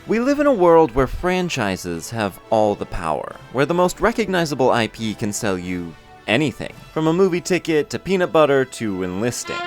We live in a world where franchises have all the power, where the most recognizable IP can sell you anything, from a movie ticket to peanut butter to enlisting.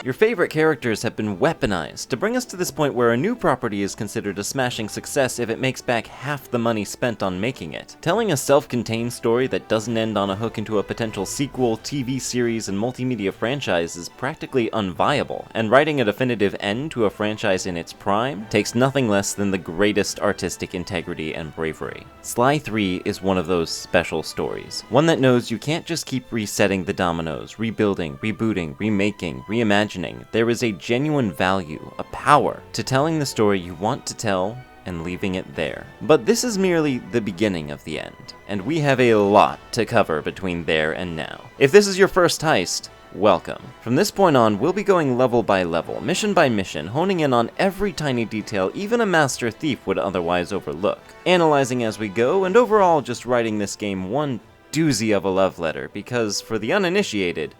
Your favorite characters have been weaponized to bring us to this point where a new property is considered a smashing success if it makes back half the money spent on making it. Telling a self-contained story that doesn't end on a hook into a potential sequel, TV series, and multimedia franchise is practically unviable, and writing a definitive end to a franchise in its prime takes nothing less than the greatest artistic integrity and bravery. Sly 3 is one of those special stories, one that knows you can't just keep resetting the dominoes, rebuilding, rebooting, remaking, reimagining. There is a genuine value, a power, to telling the story you want to tell and leaving it there. But this is merely the beginning of the end, and we have a lot to cover between there and now. If this is your first heist, welcome. From this point on, we'll be going level by level, mission by mission, honing in on every tiny detail even a master thief would otherwise overlook, analyzing as we go, and overall just writing this game one doozy of a love letter, because for the uninitiated,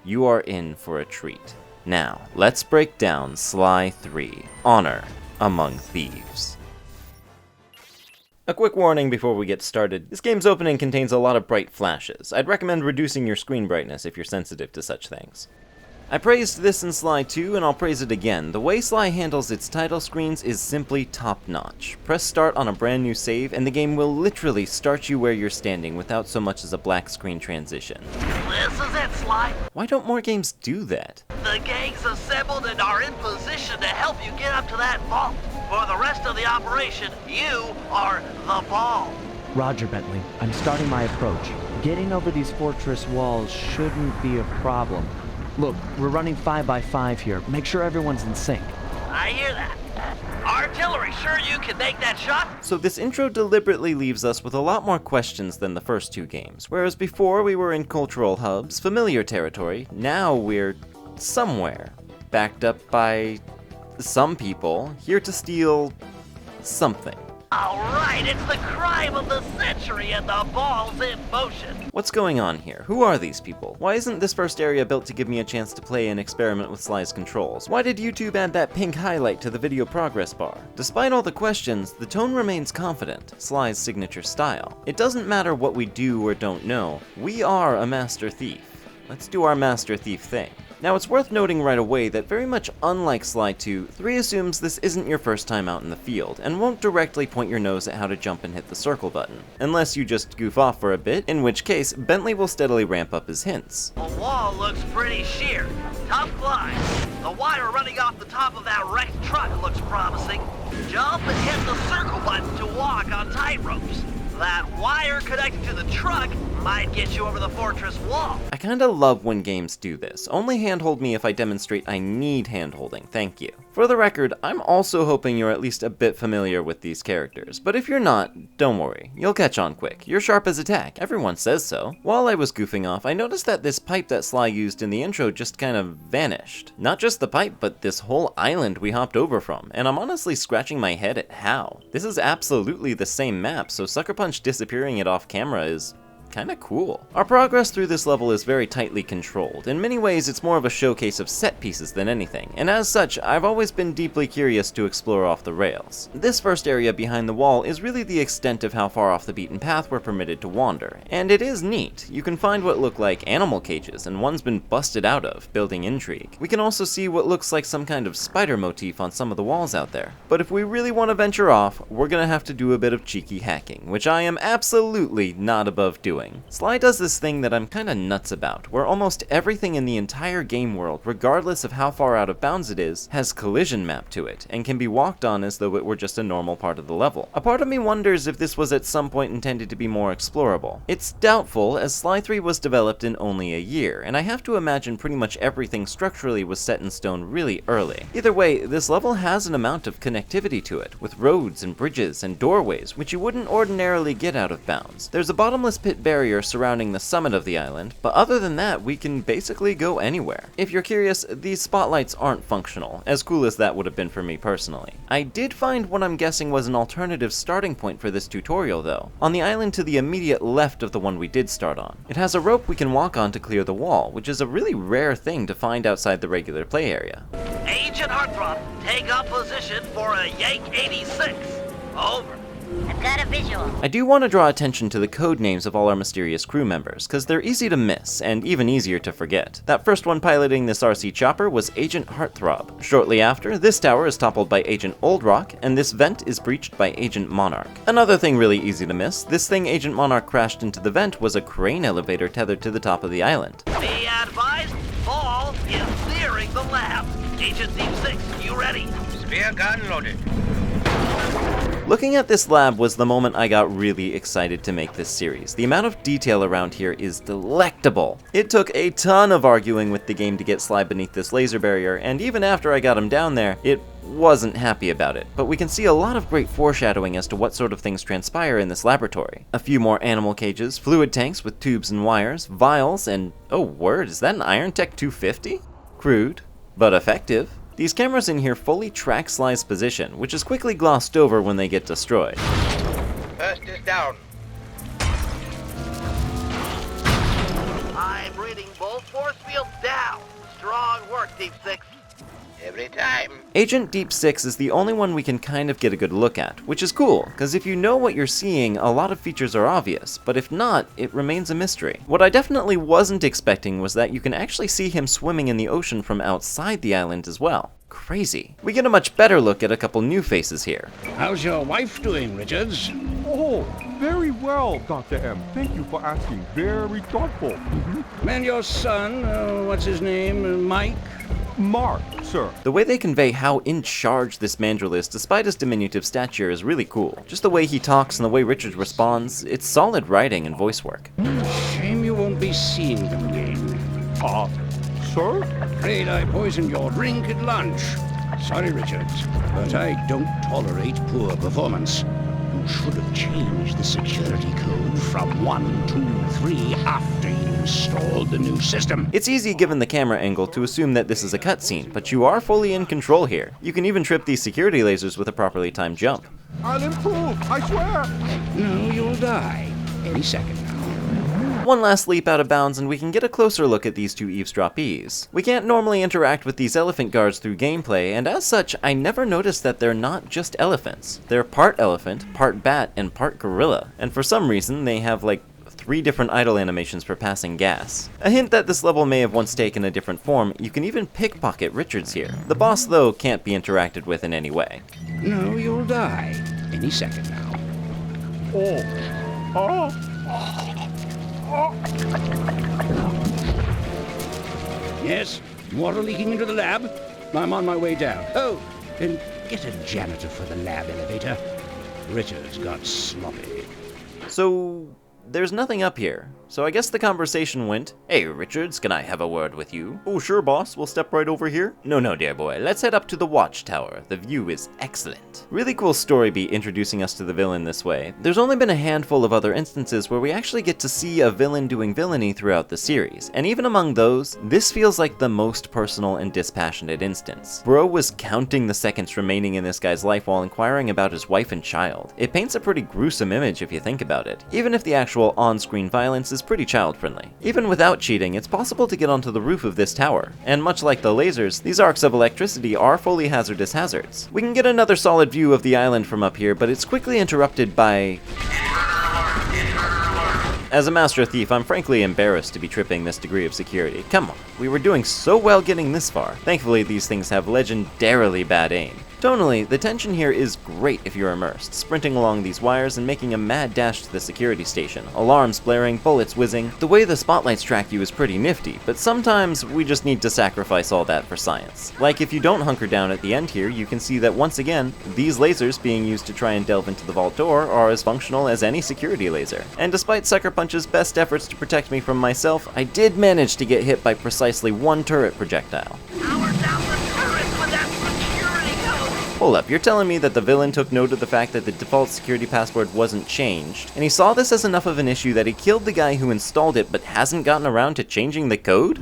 you are in for a treat. Now, let's break down Sly 3, Honor Among Thieves. A quick warning before we get started, this game's opening contains a lot of bright flashes. I'd recommend reducing your screen brightness if you're sensitive to such things. I praised this in Sly 2, and I'll praise it again. The way Sly handles its title screens is simply top-notch. Press start on a brand new save, and the game will literally start you where you're standing without so much as a black screen transition. This is it, Sly. Why don't more games do that? The gang's assembled and are in position to help you get up to that vault. For the rest of the operation, you are the ball. Roger, Bentley. I'm starting my approach. Getting over these fortress walls shouldn't be a problem. Look, we're running 5x5 here. Make sure everyone's in sync. I hear that. Artillery, sure you can make that shot? So this intro deliberately leaves us with a lot more questions than the first two games. Whereas before we were in cultural hubs, familiar territory, now we're somewhere. Backed up by some people, here to steal something. Alright, it's the crime of the century and the ball's in motion. What's going on here? Who are these people? Why isn't this first area built to give me a chance to play and experiment with Sly's controls? Why did YouTube add that pink highlight to the video progress bar? Despite all the questions, the tone remains confident, Sly's signature style. It doesn't matter what we do or don't know, we are a master thief. Let's do our master thief thing. Now, it's worth noting right away that very much unlike Sly 2, 3 assumes this isn't your first time out in the field, and won't directly point your nose at how to jump and hit the circle button. Unless you just goof off for a bit, in which case, Bentley will steadily ramp up his hints. The wall looks pretty sheer. Tough climb. The wire running off the top of that wrecked truck looks promising. Jump and hit the circle button to walk on tight ropes. That wire connected to the truck might get you over the fortress wall. I kinda love when games do this. Only handhold me if I demonstrate I need handholding, thank you. For the record, I'm also hoping you're at least a bit familiar with these characters, but if you're not, don't worry, you'll catch on quick. You're sharp as a tack, everyone says so. While I was goofing off, I noticed that this pipe that Sly used in the intro just kind of vanished. Not just the pipe, but this whole island we hopped over from, and I'm honestly scratching my head at how. This is absolutely the same map, so Sucker Punch disappearing it off camera is kinda cool. Our progress through this level is very tightly controlled. In many ways, it's more of a showcase of set pieces than anything, and as such, I've always been deeply curious to explore off the rails. This first area behind the wall is really the extent of how far off the beaten path we're permitted to wander, and it is neat. You can find what look like animal cages, and one's been busted out of, building intrigue. We can also see what looks like some kind of spider motif on some of the walls out there. But if we really want to venture off, we're gonna have to do a bit of cheeky hacking, which I am absolutely not above doing. Sly does this thing that I'm kinda nuts about, where almost everything in the entire game world, regardless of how far out of bounds it is, has collision mapped to it, and can be walked on as though it were just a normal part of the level. A part of me wonders if this was at some point intended to be more explorable. It's doubtful, as Sly 3 was developed in only a year, and I have to imagine pretty much everything structurally was set in stone really early. Either way, this level has an amount of connectivity to it, with roads and bridges and doorways, which you wouldn't ordinarily get out of bounds. There's a bottomless pit barrier surrounding the summit of the island, but other than that, we can basically go anywhere. If you're curious, these spotlights aren't functional, as cool as that would have been for me personally. I did find what I'm guessing was an alternative starting point for this tutorial though, on the island to the immediate left of the one we did start on. It has a rope we can walk on to clear the wall, which is a really rare thing to find outside the regular play area. Agent Heartthrob, take up position for a Yank 86. Over. I've got a visual. I do want to draw attention to the code names of all our mysterious crew members, because they're easy to miss, and even easier to forget. That first one piloting this RC chopper was Agent Heartthrob. Shortly after, this tower is toppled by Agent Old Rock, and this vent is breached by Agent Monarch. Another thing really easy to miss, this thing Agent Monarch crashed into the vent was a crane elevator tethered to the top of the island. Be advised, fall is nearing the lab. Agent Deep 6, you ready? Spear gun loaded. Looking at this lab was the moment I got really excited to make this series. The amount of detail around here is delectable. It took a ton of arguing with the game to get Sly beneath this laser barrier, and even after I got him down there, it wasn't happy about it. But we can see a lot of great foreshadowing as to what sort of things transpire in this laboratory. A few more animal cages, fluid tanks with tubes and wires, vials, and oh word, is that an Iron Tech 250? Crude, but effective. These cameras in here fully track Sly's position, which is quickly glossed over when they get destroyed. First is down. I'm reading both force fields down. Strong work, Deep 6. Every time. Agent Deep 6 is the only one we can kind of get a good look at, which is cool, because if you know what you're seeing, a lot of features are obvious, but if not, it remains a mystery. What I definitely wasn't expecting was that you can actually see him swimming in the ocean from outside the island as well. Crazy. We get a much better look at a couple new faces here. How's your wife doing, Richards? Oh, very well, Dr. M. Thank you for asking. Very thoughtful. And your son, what's his name, Mike? Mark, sir. The way they convey how in charge this Mandrill is despite his diminutive stature is really cool. Just the way he talks and the way Richard responds, it's solid writing and voice work. Shame you won't be seeing them again. Sir? Afraid I poisoned your drink at lunch. Sorry, Richards, but I don't tolerate poor performance. You should have changed the security code from 123 after you installed the new system. It's easy given the camera angle to assume that this is a cutscene, but you are fully in control here. You can even trip these security lasers with a properly timed jump. I'll improve, I swear. No, you'll die any second now. One last leap out of bounds and we can get a closer look at these two eavesdroppees. We can't normally interact with these elephant guards through gameplay, and as such, I never noticed that they're not just elephants. They're part elephant, part bat, and part gorilla, and for some reason they have like 3 different idle animations for passing gas. A hint that this level may have once taken a different form, you can even pickpocket Richards here. The boss though can't be interacted with in any way. No, you'll die any second now. Yes, water leaking into the lab. I'm on my way down. Oh, and get a janitor for the lab elevator. Richards got sloppy. So, there's nothing up here. So I guess the conversation went, "Hey Richards, can I have a word with you?" "Oh sure boss, we'll step right over here." No dear boy, let's head up to the watchtower. The view is excellent." Really cool story beat introducing us to the villain this way. There's only been a handful of other instances where we actually get to see a villain doing villainy throughout the series, and even among those, this feels like the most personal and dispassionate instance. Moreau was counting the seconds remaining in this guy's life while inquiring about his wife and child. It paints a pretty gruesome image if you think about it, even if the actual on-screen violence is pretty child-friendly. Even without cheating, it's possible to get onto the roof of this tower, and much like the lasers, these arcs of electricity are fully hazardous hazards. We can get another solid view of the island from up here, but it's quickly interrupted by... As a master thief, I'm frankly embarrassed to be tripping this degree of security. Come on, we were doing so well getting this far. Thankfully, these things have legendarily bad aim. Tonally, the tension here is great if you're immersed, sprinting along these wires and making a mad dash to the security station, alarms blaring, bullets whizzing. The way the spotlights track you is pretty nifty, but sometimes we just need to sacrifice all that for science. Like if you don't hunker down at the end here, you can see that once again, these lasers being used to try and delve into the vault door are as functional as any security laser. And despite Sucker Punch's best efforts to protect me from myself, I did manage to get hit by precisely one turret projectile. Power down the turret with that security code. Hold up, you're telling me that the villain took note of the fact that the default security password wasn't changed, and he saw this as enough of an issue that he killed the guy who installed it but hasn't gotten around to changing the code?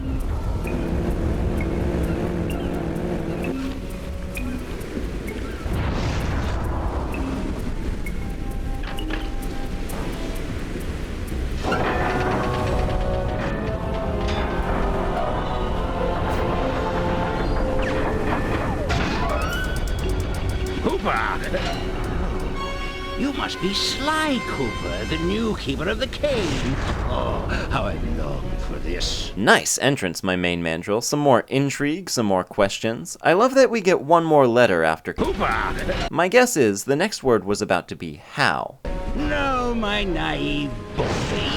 You must be Sly Cooper, the new keeper of the cave. Oh, how I long for this. Nice entrance, my main Mandrill. Some more intrigue, some more questions. I love that we get one more letter after Cooper! My guess is the next word was about to be how. No, my naive boy,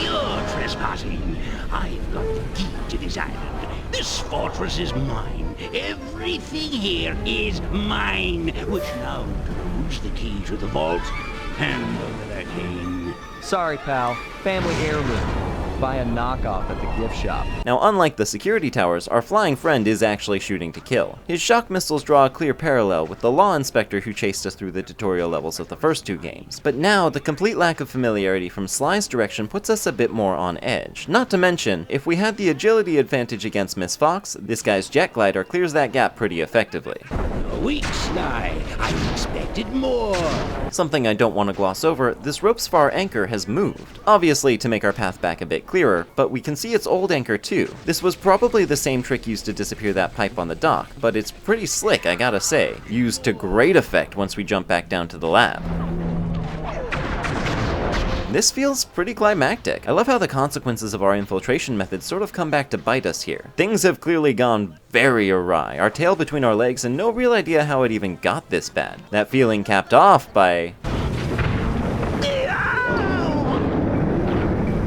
you're trespassing. I've got the key to this island. This fortress is mine. Everything here is mine, which now includes the key to the vault. Hand over that king. Sorry, pal. Family heirloom. Buy a knockoff at the gift shop. Now, unlike the security towers, our flying friend is actually shooting to kill. His shock missiles draw a clear parallel with the law inspector who chased us through the tutorial levels of the first two games. But now, the complete lack of familiarity from Sly's direction puts us a bit more on edge. Not to mention, if we had the agility advantage against Miss Fox, this guy's jet glider clears that gap pretty effectively. Weak, Sly. I expected more. Something I don't want to gloss over, this rope's far anchor has moved. Obviously to make our path back a bit clearer, but we can see its old anchor too. This was probably the same trick used to disappear that pipe on the dock, but it's pretty slick, I gotta say. Used to great effect once we jump back down to the lab. This feels pretty climactic. I love how the consequences of our infiltration methods sort of come back to bite us here. Things have clearly gone very awry, our tail between our legs and no real idea how it even got this bad. That feeling capped off by...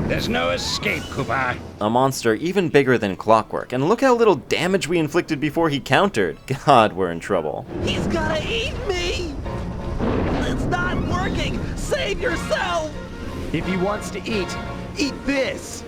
There's no escape, Cooper. a monster even bigger than Clockwork, and look how little damage we inflicted before he countered. God, we're in trouble. He's gonna eat me! It's not working! Save yourself! If he wants to eat this!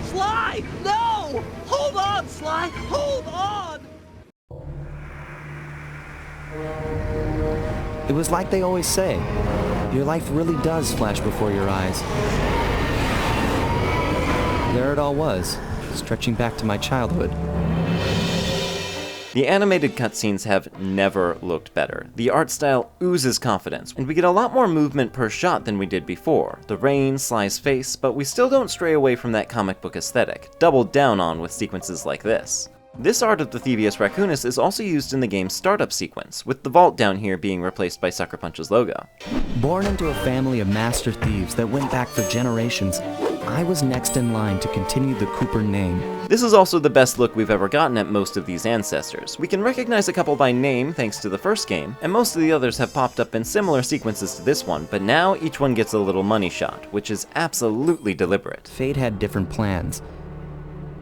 Sly! No! Hold on, Sly! Hold on! It was like they always say, your life really does flash before your eyes. There it all was, stretching back to my childhood. The animated cutscenes have never looked better. The art style oozes confidence, and we get a lot more movement per shot than we did before. The rain, Sly's face, but we still don't stray away from that comic book aesthetic, doubled down on with sequences like this. This art of the Thievius Raccoonus is also used in the game's startup sequence, with the vault down here being replaced by Sucker Punch's logo. Born into a family of master thieves that went back for generations, I was next in line to continue the Cooper name. This is also the best look we've ever gotten at most of these ancestors. We can recognize a couple by name thanks to the first game, and most of the others have popped up in similar sequences to this one, but now each one gets a little money shot, which is absolutely deliberate. Fate had different plans.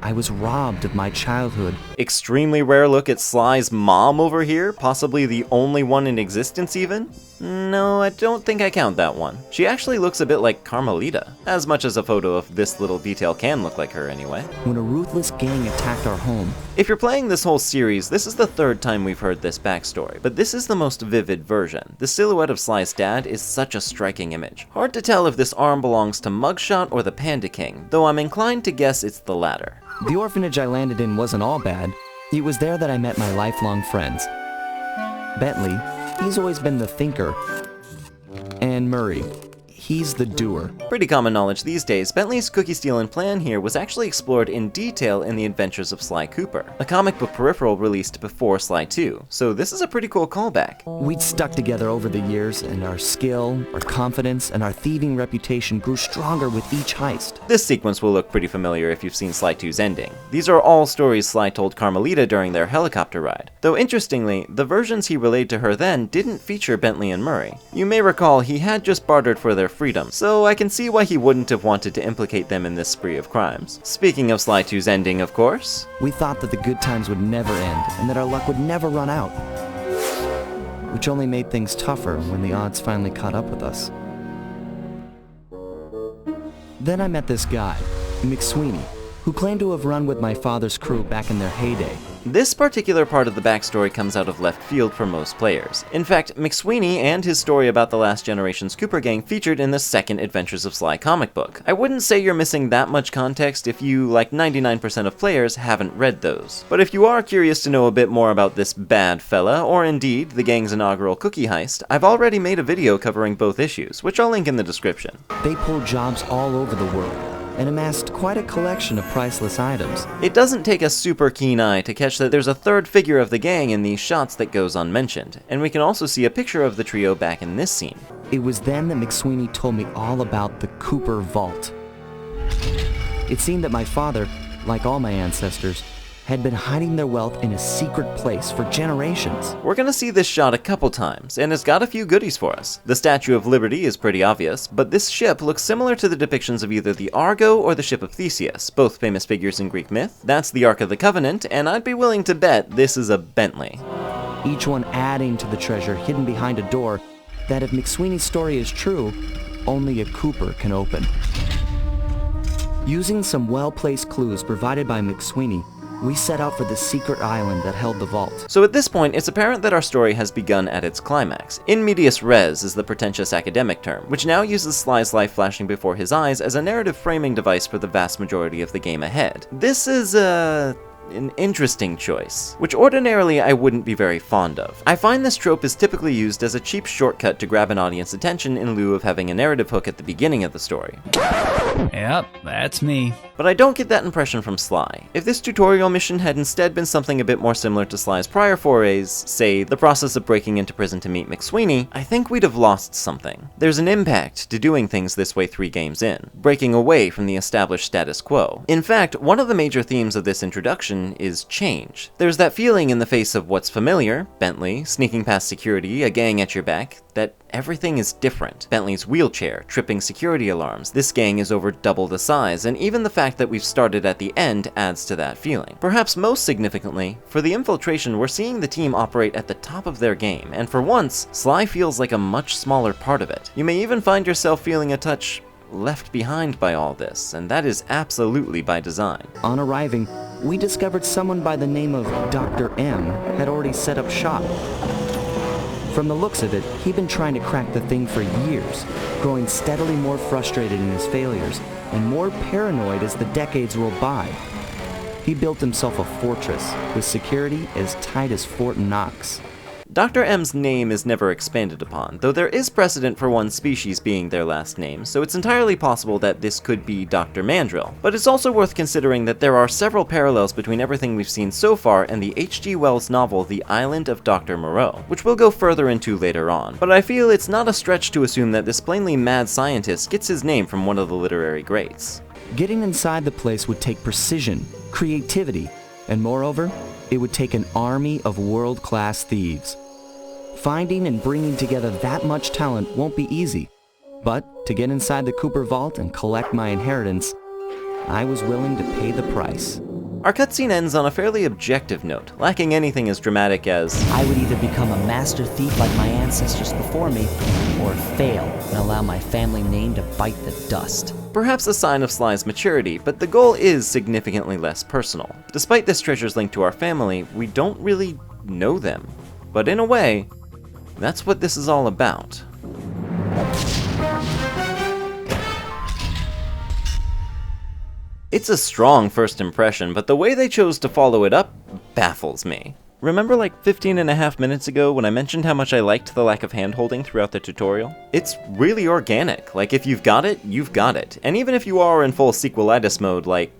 I was robbed of my childhood. Extremely rare look at Sly's mom over here, possibly the only one in existence even? No, I don't think I count that one. She actually looks a bit like Carmelita, as much as a photo of this little detail can look like her anyway. When a ruthless gang attacked our home. If you're playing this whole series, this is the third time we've heard this backstory, but this is the most vivid version. The silhouette of Sly's dad is such a striking image. Hard to tell if this arm belongs to Mugshot or the Panda King, though I'm inclined to guess it's the latter. The orphanage I landed in wasn't all bad. It was there that I met my lifelong friends. Bentley, he's always been the thinker. And Murray, he's the doer. Pretty common knowledge these days, Bentley's cookie stealing plan here was actually explored in detail in The Adventures of Sly Cooper, a comic book peripheral released before Sly 2, so this is a pretty cool callback. We'd stuck together over the years, and our skill, our confidence, and our thieving reputation grew stronger with each heist. This sequence will look pretty familiar if you've seen Sly 2's ending. These are all stories Sly told Carmelita during their helicopter ride, though interestingly, the versions he relayed to her then didn't feature Bentley and Murray. You may recall he had just bartered for their freedom, so I can see why he wouldn't have wanted to implicate them in this spree of crimes. Speaking of Sly 2's ending, of course. We thought that the good times would never end and that our luck would never run out, which only made things tougher when the odds finally caught up with us. Then I met this guy, McSweeny, who claimed to have run with my father's crew back in their heyday. This particular part of the backstory comes out of left field for most players. In fact, McSweeny and his story about the last generation's Cooper gang featured in the second Adventures of Sly comic book. I wouldn't say you're missing that much context if you, like 99% of players, haven't read those. But if you are curious to know a bit more about this bad fella, or indeed the gang's inaugural cookie heist, I've already made a video covering both issues, which I'll link in the description. They pulled jobs all over the world and amassed quite a collection of priceless items. It doesn't take a super keen eye to catch that there's a third figure of the gang in these shots that goes unmentioned, and we can also see a picture of the trio back in this scene. It was then that McSweeny told me all about the Cooper Vault. It seemed that my father, like all my ancestors, had been hiding their wealth in a secret place for generations. We're gonna see this shot a couple times, and it's got a few goodies for us. The Statue of Liberty is pretty obvious, but this ship looks similar to the depictions of either the Argo or the Ship of Theseus, both famous figures in Greek myth. That's the Ark of the Covenant, and I'd be willing to bet this is a Bentley. Each one adding to the treasure hidden behind a door that, if McSweeney's story is true, only a Cooper can open. Using some well-placed clues provided by McSweeny, we set out for the secret island that held the vault. So at this point, it's apparent that our story has begun at its climax. In medias res is the pretentious academic term, which now uses Sly's life flashing before his eyes as a narrative framing device for the vast majority of the game ahead. This is an interesting choice, which ordinarily I wouldn't be very fond of. I find this trope is typically used as a cheap shortcut to grab an audience attention in lieu of having a narrative hook at the beginning of the story. Yep, that's me. But I don't get that impression from Sly. If this tutorial mission had instead been something a bit more similar to Sly's prior forays, say, the process of breaking into prison to meet McSweeny, I think we'd have lost something. There's an impact to doing things this way 3 games in, breaking away from the established status quo. In fact, one of the major themes of this introduction is change. There's that feeling in the face of what's familiar, Bentley, sneaking past security, a gang at your back, that everything is different. Bentley's wheelchair, tripping security alarms, this gang is over double the size, and even the fact that we've started at the end adds to that feeling. Perhaps most significantly, for the infiltration, we're seeing the team operate at the top of their game, and for once, Sly feels like a much smaller part of it. You may even find yourself feeling a touch left behind by all this, and that is absolutely by design. On arriving, we discovered someone by the name of Dr. M had already set up shop. From the looks of it, he'd been trying to crack the thing for years, growing steadily more frustrated in his failures and more paranoid as the decades rolled by. He built himself a fortress with security as tight as Fort Knox. Dr. M's name is never expanded upon, though there is precedent for one species being their last name, so it's entirely possible that this could be Dr. Mandrill. But it's also worth considering that there are several parallels between everything we've seen so far and the H.G. Wells novel The Island of Dr. Moreau, which we'll go further into later on. But I feel it's not a stretch to assume that this plainly mad scientist gets his name from one of the literary greats. Getting inside the place would take precision, creativity, and moreover, it would take an army of world-class thieves. Finding and bringing together that much talent won't be easy, but to get inside the Cooper Vault and collect my inheritance, I was willing to pay the price. Our cutscene ends on a fairly objective note, lacking anything as dramatic as, I would either become a master thief like my ancestors before me, or fail and allow my family name to bite the dust. perhaps a sign of Sly's maturity, but the goal is significantly less personal. Despite this treasure's link to our family, we don't really know them. But in a way, that's what this is all about. It's a strong first impression, but the way they chose to follow it up baffles me. Remember like 15.5 minutes ago when I mentioned how much I liked the lack of hand-holding throughout the tutorial? It's really organic, like if you've got it, you've got it. And even if you are in full sequelitis mode, like,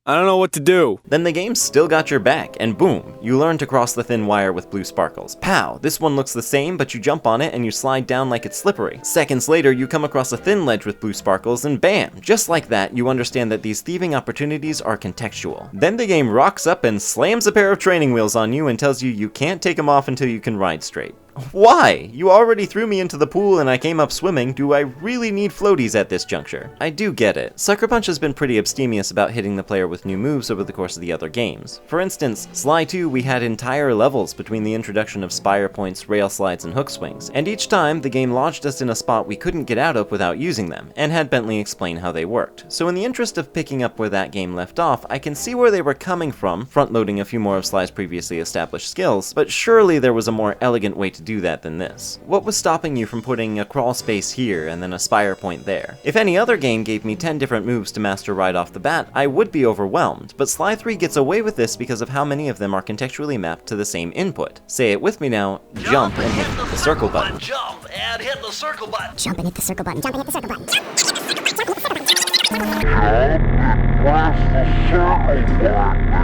I don't know what to do. then the game's still got your back, and boom, you learn to cross the thin wire with blue sparkles. Pow! This one looks the same, but you jump on it and you slide down like it's slippery. Seconds later, you come across a thin ledge with blue sparkles, and bam! Just like that, you understand that these thieving opportunities are contextual. Then the game rocks up and slams a pair of training wheels on you and tells you you can't take them off until you can ride straight. Why? You already threw me into the pool and I came up swimming. Do I really need floaties at this juncture? I do get it. Sucker Punch has been pretty abstemious about hitting the player with new moves over the course of the other games. For instance, Sly 2, we had entire levels between the introduction of spire points, rail slides, and hook swings, and each time the game lodged us in a spot we couldn't get out of without using them, and had Bentley explain how they worked. So in the interest of picking up where that game left off, I can see where they were coming from, front-loading a few more of Sly's previously established skills, but surely there was a more elegant way to do that than this. What was stopping you from putting a crawl space here and then a spire point there? If any other game gave me 10 different moves to master right off the bat, I would be overwhelmed, but Sly 3 gets away with this because of how many of them are contextually mapped to the same input. Say it with me now, jump and hit the circle button. Jump and hit the circle button. Jump and hit the circle button. Jump and hit the circle button.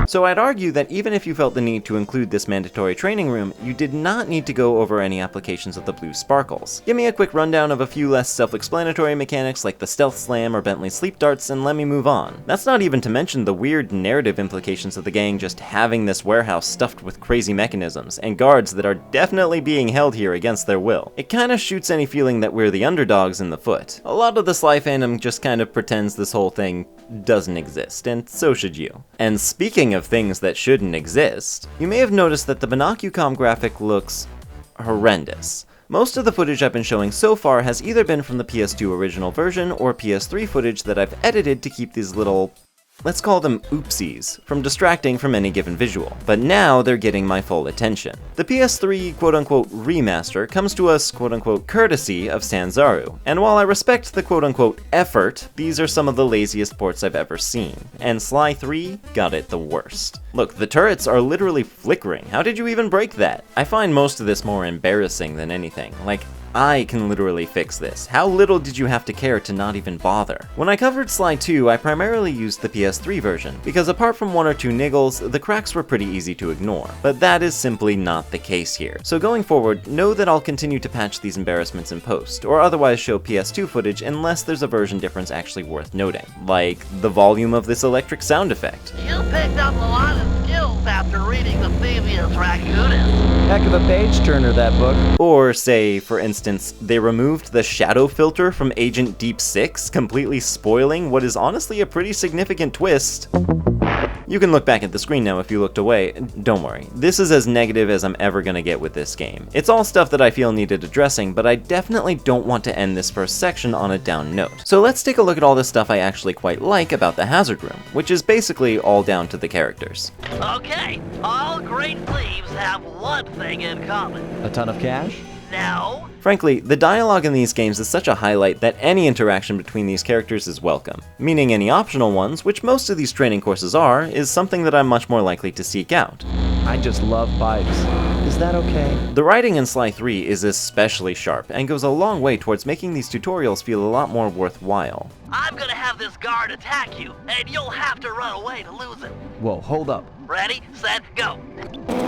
So I'd argue that even if you felt the need to include this mandatory training room, you did not need to go over any applications of the blue sparkles. Give me a quick rundown of a few less self-explanatory mechanics like the stealth slam or Bentley's sleep darts and let me move on. That's not even to mention the weird narrative implications of the gang just having this warehouse stuffed with crazy mechanisms, and guards that are definitely being held here against their will. It kinda shoots any feeling that we're the underdogs in the foot. A lot of the Sly fandom just kind of pretends this whole thing doesn't exist, and so should you. And speaking of things that shouldn't exist, you may have noticed that the Binocucom graphic looks horrendous. Most of the footage I've been showing so far has either been from the PS2 original version or PS3 footage that I've edited to keep these little, let's call them oopsies, from distracting from any given visual. But now they're getting my full attention. The PS3 quote-unquote remaster comes to us quote-unquote courtesy of Sanzaru, and while I respect the quote-unquote effort, these are some of the laziest ports I've ever seen, and Sly 3 got it the worst. Look, the turrets are literally flickering. How did you even break that? I find most of this more embarrassing than anything. Like, I can literally fix this. How little did you have to care to not even bother? When I covered Sly 2, I primarily used the PS3 version, because apart from one or two niggles, the cracks were pretty easy to ignore. But that is simply not the case here. So going forward, know that I'll continue to patch these embarrassments in post, or otherwise show PS2 footage unless there's a version difference actually worth noting. Like the volume of this electric sound effect. You picked up a lot of skills after reading the previous Raccoonist. Heck of a page-turner, that book. Or say, for instance, they removed the shadow filter from Agent Deep 6, completely spoiling what is honestly a pretty significant twist. You can look back at the screen now if you looked away. Don't worry, this is as negative as I'm ever gonna get with this game. It's all stuff that I feel needed addressing, but I definitely don't want to end this first section on a down note. So let's take a look at all the stuff I actually quite like about the Hazard Room, which is basically all down to the characters. Okay, all great thieves have one thing in common. A ton of cash? No. Frankly, the dialogue in these games is such a highlight that any interaction between these characters is welcome. Meaning any optional ones, which most of these training courses are, is something that I'm much more likely to seek out. I just love bikes. Is that okay? The writing in Sly 3 is especially sharp, and goes a long way towards making these tutorials feel a lot more worthwhile. I'm gonna have this guard attack you, and you'll have to run away to lose him. Whoa, hold up. Ready, set, go.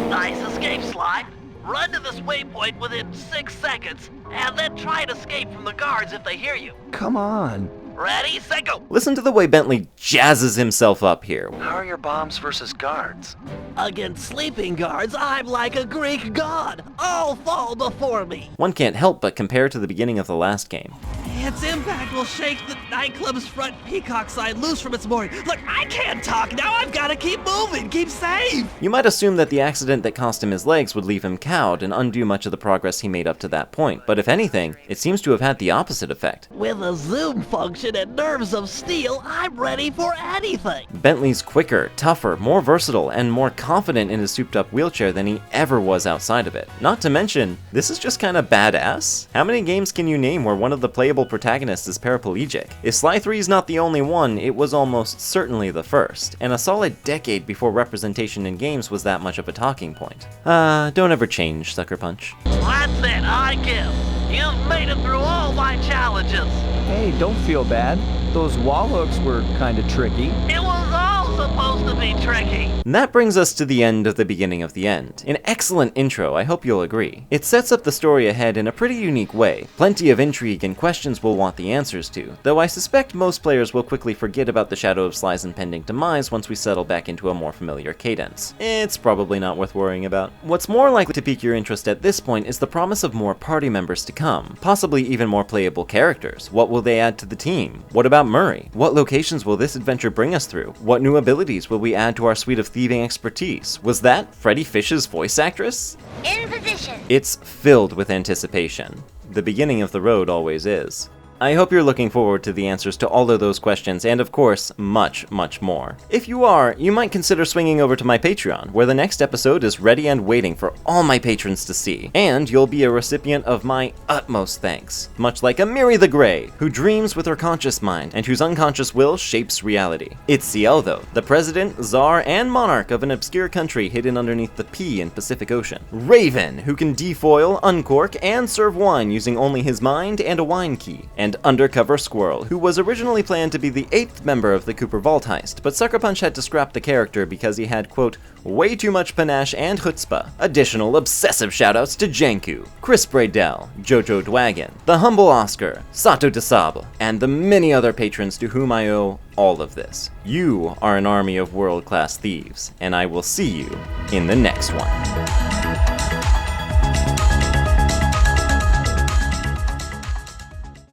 Nice escape, Sly. Run to this waypoint within 6 seconds, and then try and escape from the guards if they hear you. Come on. Ready, set, go! Listen to the way Bentley jazzes himself up here. How are your bombs versus guards? Against sleeping guards, I'm like a Greek god. All fall before me. One can't help but compare to the beginning of the last game. Its impact will shake the nightclub's front peacock side loose from its mooring. Look, I can't talk now. I've got to keep moving, keep safe. You might assume that the accident that cost him his legs would leave him cowed and undo much of the progress he made up to that point, but if anything, it seems to have had the opposite effect. With a zoom function and nerves of steel, I'm ready for anything. Bentley's quicker, tougher, more versatile, and more confident in his souped-up wheelchair than he ever was outside of it. Not to mention, this is just kinda badass. How many games can you name where one of the playable protagonists is paraplegic? If Sly 3 is not the only one, it was almost certainly the first, and a solid decade before representation in games was that much of a talking point. Don't ever change, Sucker Punch. That's it, I give. You've made it through all my challenges. Hey, don't feel bad. Those wall hooks were kinda tricky. It was all supposed to be tricky. And that brings us to the end of the beginning of the end. An excellent intro, I hope you'll agree. It sets up the story ahead in a pretty unique way. Plenty of intrigue and questions we'll want the answers to, though I suspect most players will quickly forget about the Shadow of Sly's impending demise once we settle back into a more familiar cadence. It's probably not worth worrying about. What's more likely to pique your interest at this point is the promise of more party members to come, possibly even more playable characters. What will they add to the team? What about Murray? What locations will this adventure bring us through? What new abilities will we add to our suite of thieving expertise? Was that Freddy Fish's voice actress? In position. It's filled with anticipation. The beginning of the road always is. I hope you're looking forward to the answers to all of those questions, and of course, much, much more. If you are, you might consider swinging over to my Patreon, where the next episode is ready and waiting for all my patrons to see, and you'll be a recipient of my utmost thanks, much like a Miri the Grey, who dreams with her conscious mind, and whose unconscious will shapes reality. It's Ciel, though, the president, czar, and monarch of an obscure country hidden underneath the P in Pacific Ocean. Raven, who can defoil, uncork, and serve wine using only his mind and a wine key. And Undercover Squirrel, who was originally planned to be the 8th member of the Cooper Vault heist, but Sucker Punch had to scrap the character because he had, quote, way too much panache and chutzpah. Additional obsessive shoutouts to Janku, Chris Bradell, Jojo Dwagon, the Humble Oscar, Sato de Sable, and the many other patrons to whom I owe all of this. You are an army of world-class thieves, and I will see you in the next one.